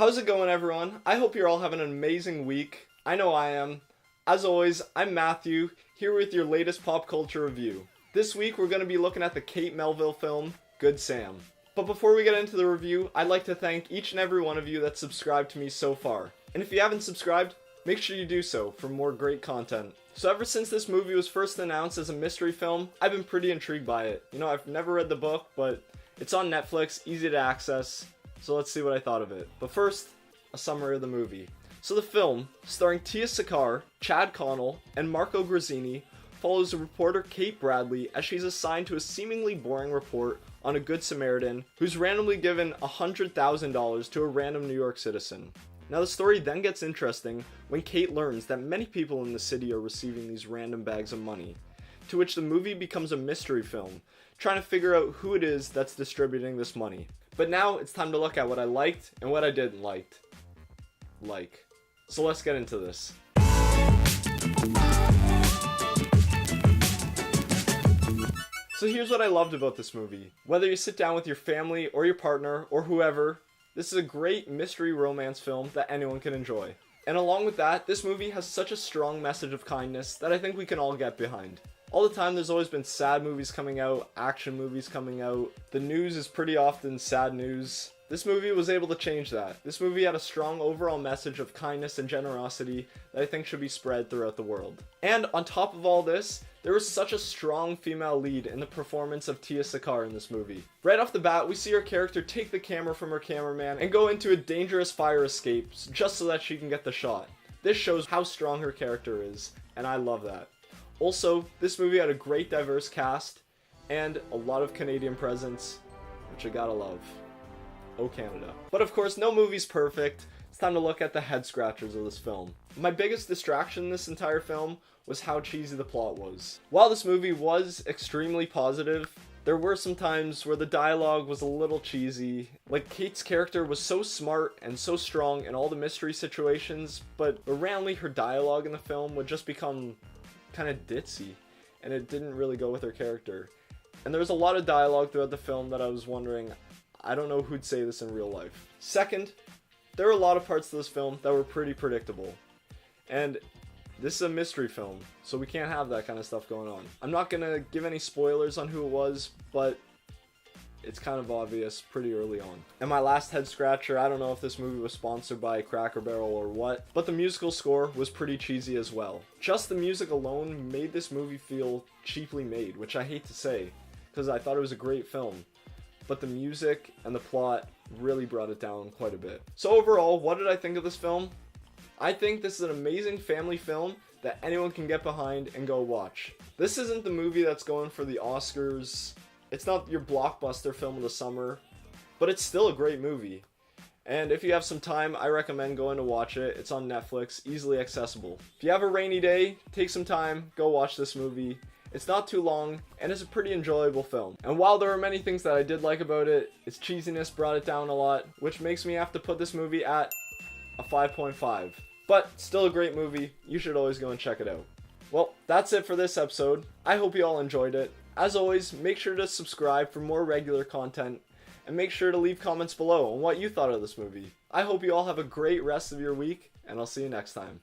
How's it going, everyone? I hope you're all having an amazing week. I know I am. As always, I'm Matthew, here with your latest pop culture review. This week we're going to be looking at the Kate Melville film, Good Sam. But before we get into the review, I'd like to thank each and every one of you that's subscribed to me so far. And if you haven't subscribed, make sure you do so for more great content. So ever since this movie was first announced as a mystery film, I've been pretty intrigued by it. You know, I've never read the book, but it's on Netflix, easy to access. So let's see what I thought of it. But first, a summary of the movie. So the film, starring Tia Sakar, Chad Connell, and Marco Grazzini, follows the reporter Kate Bradley as she's assigned to a seemingly boring report on a Good Samaritan who's randomly given $100,000 to a random New York citizen. Now the story then gets interesting when Kate learns that many people in the city are receiving these random bags of money, to which the movie becomes a mystery film, trying to figure out who it is that's distributing this money. But now it's time to look at what I liked and what I didn't like. So let's get into this. So here's what I loved about this movie. Whether you sit down with your family or your partner or whoever, this is a great mystery romance film that anyone can enjoy. And along with that, this movie has such a strong message of kindness that I think we can all get behind. All the time there's always been sad movies coming out, action movies coming out. The news is pretty often sad news. This movie was able to change that. This movie had a strong overall message of kindness and generosity that I think should be spread throughout the world. And on top of all this, there was such a strong female lead in the performance of Tia Sakar in this movie. Right off the bat, we see her character take the camera from her cameraman and go into a dangerous fire escape just so that she can get the shot. This shows how strong her character is, and I love that. Also, this movie had a great diverse cast and a lot of Canadian presence, which I gotta love. Oh, Canada. But of course, no movie's perfect. It's time to look at the head scratchers of this film. My biggest distraction in this entire film was how cheesy the plot was. While this movie was extremely positive, there were some times where the dialogue was a little cheesy. Like, Kate's character was so smart and so strong in all the mystery situations, but randomly her dialogue in the film would just become kind of ditzy, and it didn't really go with her character. And there was a lot of dialogue throughout the film that I was wondering, I don't know who'd say this in real life. Second, there were a lot of parts of this film that were pretty predictable. And this is a mystery film, so we can't have that kind of stuff going on. I'm not gonna give any spoilers on who it was, but it's kind of obvious pretty early on. And my last head scratcher, I don't know if this movie was sponsored by Cracker Barrel or what, but the musical score was pretty cheesy as well. Just the music alone made this movie feel cheaply made, which I hate to say, because I thought it was a great film. But the music and the plot really brought it down quite a bit. So overall, what did I think of this film? I think this is an amazing family film that anyone can get behind and go watch. This isn't the movie that's going for the Oscars. It's not your blockbuster film of the summer, but it's still a great movie. And if you have some time, I recommend going to watch it. It's on Netflix, easily accessible. If you have a rainy day, take some time, go watch this movie. It's not too long, and it's a pretty enjoyable film. And while there are many things that I did like about it, its cheesiness brought it down a lot, which makes me have to put this movie at a 5.5. But still a great movie. You should always go and check it out. Well, that's it for this episode. I hope you all enjoyed it. As always, make sure to subscribe for more regular content, and make sure to leave comments below on what you thought of this movie. I hope you all have a great rest of your week, and I'll see you next time.